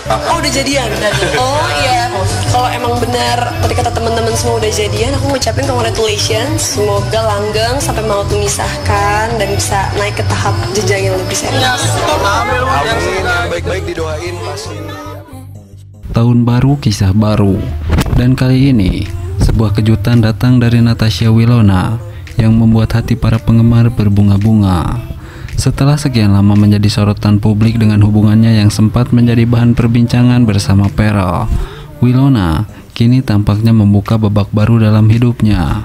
Oh, udah jadian? Oh iya, kalau emang benar tadi kata teman-teman semua udah jadian, aku ngucapin congratulations. Semoga langgeng sampai maut memisahkan dan bisa naik ke tahap jenjang yang lebih serius. Amin, yang baik-baik didoain pasti. Tahun baru, kisah baru. Dan kali ini, sebuah kejutan datang dari Natasha Wilona yang membuat hati para penggemar berbunga-bunga. Setelah sekian lama menjadi sorotan publik dengan hubungannya yang sempat menjadi bahan perbincangan bersama Pharrell, Wilona kini tampaknya membuka babak baru dalam hidupnya.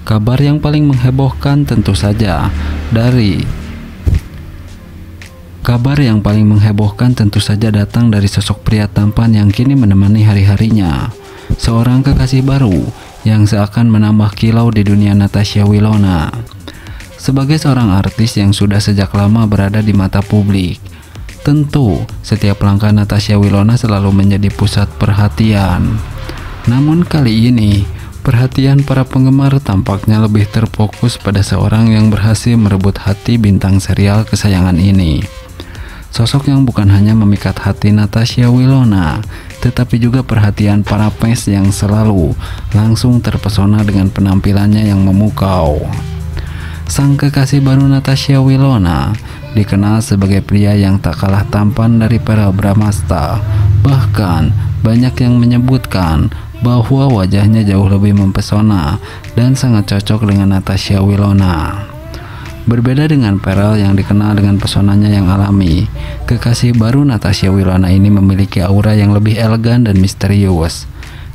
Kabar yang paling menghebohkan tentu saja datang dari sosok pria tampan yang kini menemani hari-harinya. Seorang kekasih baru yang seakan menambah kilau di dunia Natasha Wilona. Sebagai seorang artis yang sudah sejak lama berada di mata publik, tentu setiap langkah Natasha Wilona selalu menjadi pusat perhatian. Namun kali ini, perhatian para penggemar tampaknya lebih terfokus pada seorang yang berhasil merebut hati bintang serial kesayangan ini. Sosok yang bukan hanya memikat hati Natasha Wilona, tetapi juga perhatian para fans yang selalu langsung terpesona dengan penampilannya yang memukau. Sang kekasih baru Natasha Wilona dikenal sebagai pria yang tak kalah tampan dari Pharrell Bramasta. Bahkan banyak yang menyebutkan bahwa wajahnya jauh lebih mempesona dan sangat cocok dengan Natasha Wilona. Berbeda dengan Pharrell yang dikenal dengan pesonanya yang alami, kekasih baru Natasha Wilona ini memiliki aura yang lebih elegan dan misterius.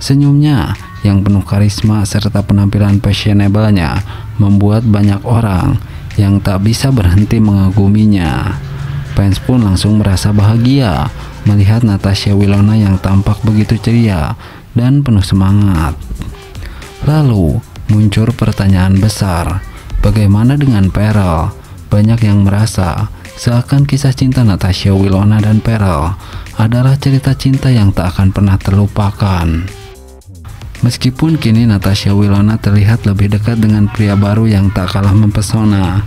Senyumnya yang penuh karisma serta penampilan fashionable-nya membuat banyak orang yang tak bisa berhenti mengaguminya. Fans pun langsung merasa bahagia melihat Natasha Wilona yang tampak begitu ceria dan penuh semangat. Lalu muncul pertanyaan besar, bagaimana dengan Pharrell? Banyak yang merasa seakan kisah cinta Natasha Wilona dan Pharrell adalah cerita cinta yang tak akan pernah terlupakan. Meskipun kini Natasha Wilona terlihat lebih dekat dengan pria baru yang tak kalah mempesona,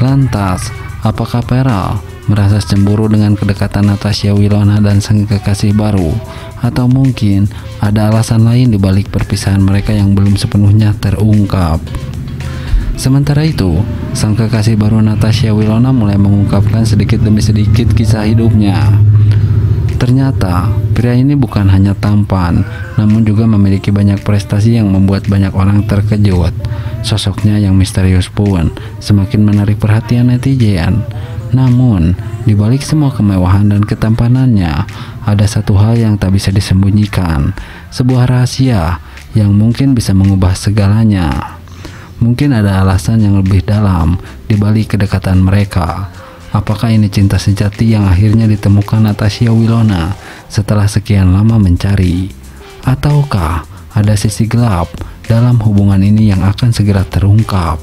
lantas apakah Pharrell merasa cemburu dengan kedekatan Natasha Wilona dan sang kekasih baru? Atau mungkin ada alasan lain di balik perpisahan mereka yang belum sepenuhnya terungkap? Sementara itu, sang kekasih baru Natasha Wilona mulai mengungkapkan sedikit demi sedikit kisah hidupnya. Ternyata, pria ini bukan hanya tampan, namun juga memiliki banyak prestasi yang membuat banyak orang terkejut. Sosoknya yang misterius pun semakin menarik perhatian netizen. Namun, di balik semua kemewahan dan ketampanannya, ada satu hal yang tak bisa disembunyikan, sebuah rahasia yang mungkin bisa mengubah segalanya. Mungkin ada alasan yang lebih dalam di balik kedekatan mereka. Apakah ini cinta sejati yang akhirnya ditemukan Natasha Wilona setelah sekian lama mencari? Ataukah ada sisi gelap dalam hubungan ini yang akan segera terungkap?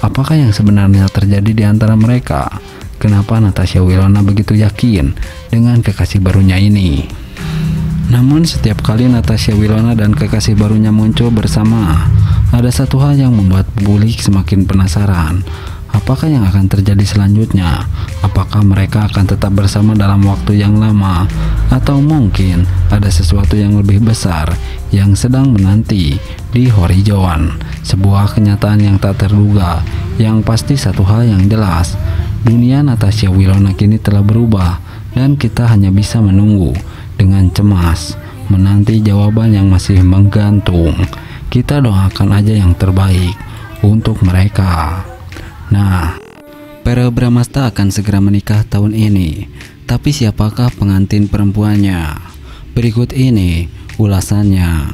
Apakah yang sebenarnya terjadi di antara mereka? Kenapa Natasha Wilona begitu yakin dengan kekasih barunya ini? Namun setiap kali Natasha Wilona dan kekasih barunya muncul bersama, ada satu hal yang membuat publik semakin penasaran. Apakah yang akan terjadi selanjutnya? Apakah mereka akan tetap bersama dalam waktu yang lama? Atau mungkin ada sesuatu yang lebih besar yang sedang menanti di horizon? Sebuah kenyataan yang tak terduga. Yang pasti satu hal yang jelas, dunia Natasha Wilona kini telah berubah dan kita hanya bisa menunggu dengan cemas, menanti jawaban yang masih menggantung. Kita doakan aja yang terbaik untuk mereka. Nah, Pharrell Bramasta akan segera menikah tahun ini, tapi siapakah pengantin perempuannya? Berikut ini ulasannya.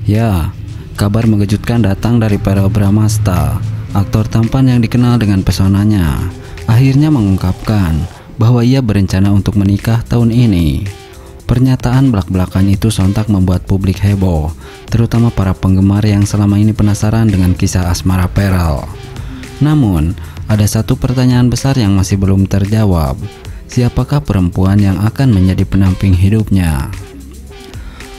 Ya, kabar mengejutkan datang dari Pharrell Bramasta. Aktor tampan yang dikenal dengan pesonanya akhirnya mengungkapkan bahwa ia berencana untuk menikah tahun ini. Pernyataan belak-belakan itu sontak membuat publik heboh, terutama para penggemar yang selama ini penasaran dengan kisah asmara Pharrell. Namun, ada satu pertanyaan besar yang masih belum terjawab. Siapakah perempuan yang akan menjadi pendamping hidupnya?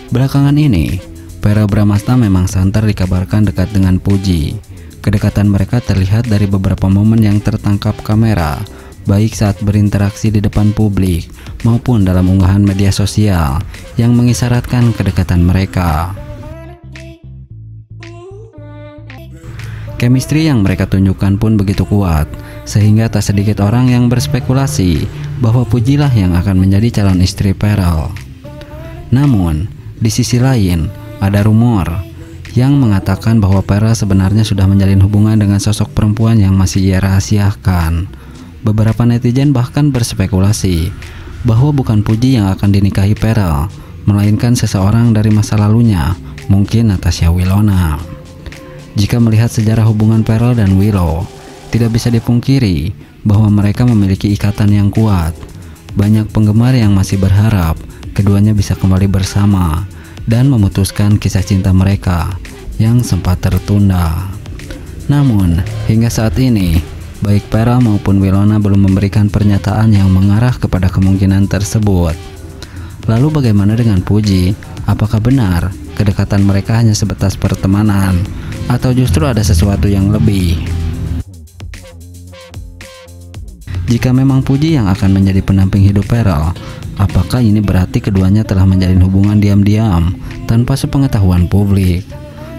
Belakangan ini, Pharrell Bramasta memang santer dikabarkan dekat dengan Puji. Kedekatan mereka terlihat dari beberapa momen yang tertangkap kamera. baik saat berinteraksi di depan publik maupun dalam unggahan media sosial yang mengisyaratkan kedekatan mereka. Chemistry yang mereka tunjukkan pun begitu kuat, sehingga tak sedikit orang yang berspekulasi bahwa Pujilah yang akan menjadi calon istri Pharrell. Namun, di sisi lain, ada rumor yang mengatakan bahwa Pharrell sebenarnya sudah menjalin hubungan dengan sosok perempuan yang masih ia rahasiakan. Beberapa netizen bahkan berspekulasi bahwa bukan Puji yang akan dinikahi Pharrell, melainkan seseorang dari masa lalunya, mungkin Natasha Wilona. Jika melihat sejarah hubungan Pharrell dan Willow, tidak bisa dipungkiri bahwa mereka memiliki ikatan yang kuat. Banyak penggemar yang masih berharap keduanya bisa kembali bersama dan memutuskan kisah cinta mereka yang sempat tertunda. Namun, hingga saat ini, baik Pharrell maupun Wilona belum memberikan pernyataan yang mengarah kepada kemungkinan tersebut. Lalu bagaimana dengan Puji? Apakah benar kedekatan mereka hanya sebatas pertemanan, atau justru ada sesuatu yang lebih? Jika memang Puji yang akan menjadi pendamping hidup Pharrell, apakah ini berarti keduanya telah menjalin hubungan diam-diam tanpa sepengetahuan publik?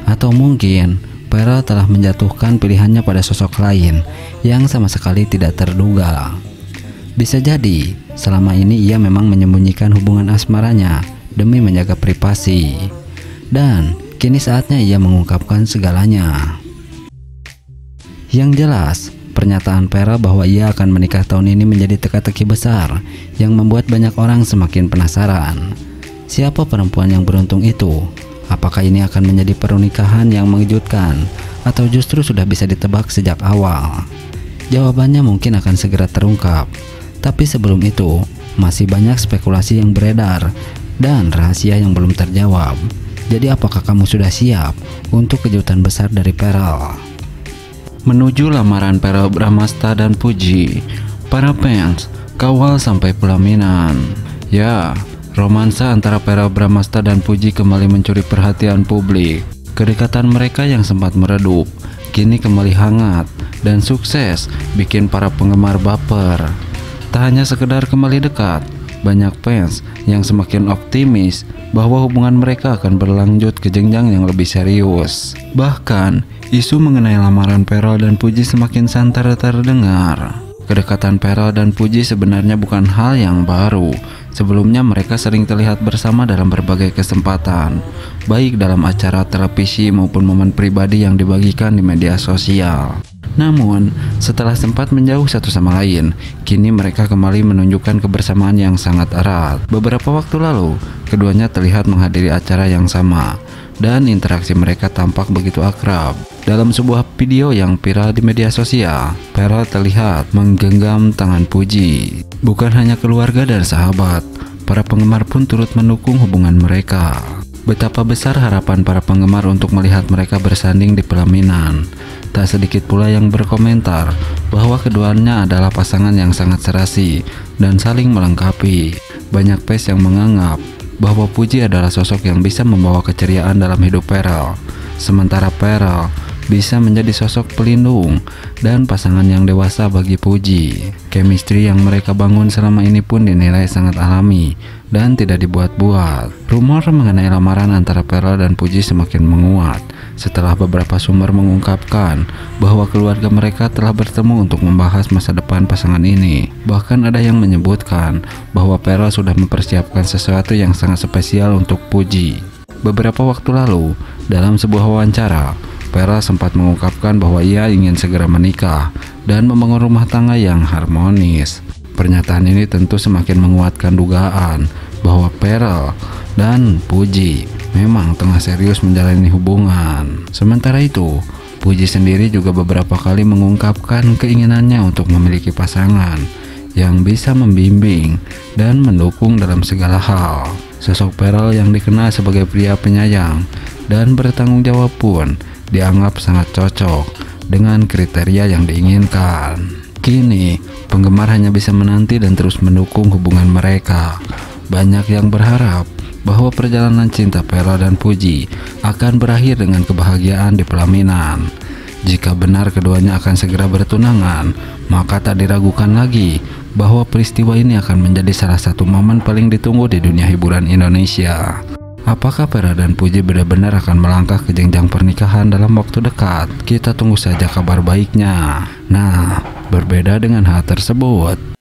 Atau mungkin Pharrell telah menjatuhkan pilihannya pada sosok lain yang sama sekali tidak terduga? Bisa jadi selama ini ia memang menyembunyikan hubungan asmaranya demi menjaga privasi, dan kini saatnya ia mengungkapkan segalanya. Yang jelas, pernyataan Pharrell bahwa ia akan menikah tahun ini menjadi teka-teki besar yang membuat banyak orang semakin penasaran. Siapa perempuan yang beruntung itu? Apakah ini akan menjadi pernikahan yang mengejutkan, atau justru sudah bisa ditebak sejak awal? Jawabannya mungkin akan segera terungkap. Tapi sebelum itu, masih banyak spekulasi yang beredar dan rahasia yang belum terjawab. Jadi apakah kamu sudah siap untuk kejutan besar dari Pharrell? Menuju lamaran Pharrell Bramastha dan Puji, para fans kawal sampai pelaminan. Ya, romansa antara Pharrell Bramastha dan Puji kembali mencuri perhatian publik. Kedekatan mereka yang sempat meredup kini kembali hangat dan sukses bikin para penggemar baper. Tak hanya sekedar kembali dekat, banyak fans yang semakin optimis bahwa hubungan mereka akan berlanjut ke jenjang yang lebih serius. Bahkan, isu mengenai lamaran Pharrell dan Puji semakin santer terdengar. Kedekatan Pharrell dan Puji sebenarnya bukan hal yang baru. Sebelumnya mereka sering terlihat bersama dalam berbagai kesempatan, baik dalam acara televisi maupun momen pribadi yang dibagikan di media sosial. Namun, setelah sempat menjauh satu sama lain, kini mereka kembali menunjukkan kebersamaan yang sangat erat. Beberapa waktu lalu, keduanya terlihat menghadiri acara yang sama, dan interaksi mereka tampak begitu akrab. Dalam sebuah video yang viral di media sosial, Pharrell terlihat menggenggam tangan Puji. Bukan hanya keluarga dan sahabat, para penggemar pun turut mendukung hubungan mereka. Betapa besar harapan para penggemar untuk melihat mereka bersanding di pelaminan. Tak sedikit pula yang berkomentar bahwa keduanya adalah pasangan yang sangat serasi dan saling melengkapi. Banyak fans yang menganggap bahwa Puji adalah sosok yang bisa membawa keceriaan dalam hidup Pharrell, sementara Pharrell bisa menjadi sosok pelindung dan pasangan yang dewasa bagi Puji. Chemistry yang mereka bangun selama ini pun dinilai sangat alami dan tidak dibuat-buat. Rumor mengenai lamaran antara Pharrell dan Puji semakin menguat setelah beberapa sumber mengungkapkan bahwa keluarga mereka telah bertemu untuk membahas masa depan pasangan ini. Bahkan ada yang menyebutkan bahwa Pharrell sudah mempersiapkan sesuatu yang sangat spesial untuk Puji. Beberapa waktu lalu, dalam sebuah wawancara, Pharrell sempat mengungkapkan bahwa ia ingin segera menikah dan membangun rumah tangga yang harmonis. Pernyataan ini tentu semakin menguatkan dugaan bahwa Pharrell dan Puji memang tengah serius menjalani hubungan. Sementara itu, Puji sendiri juga beberapa kali mengungkapkan keinginannya untuk memiliki pasangan yang bisa membimbing dan mendukung dalam segala hal. Sosok Pharrell yang dikenal sebagai pria penyayang dan bertanggung jawab pun dianggap sangat cocok dengan kriteria yang diinginkan. Kini, penggemar hanya bisa menanti dan terus mendukung hubungan mereka. Banyak yang berharap bahwa perjalanan cinta Pharrell dan Puji akan berakhir dengan kebahagiaan di pelaminan. Jika benar keduanya akan segera bertunangan, maka tak diragukan lagi bahwa peristiwa ini akan menjadi salah satu momen paling ditunggu di dunia hiburan Indonesia. Apakah Vera dan Puji benar-benar akan melangkah ke jenjang pernikahan dalam waktu dekat? Kita tunggu saja kabar baiknya. Nah, berbeda dengan hal tersebut,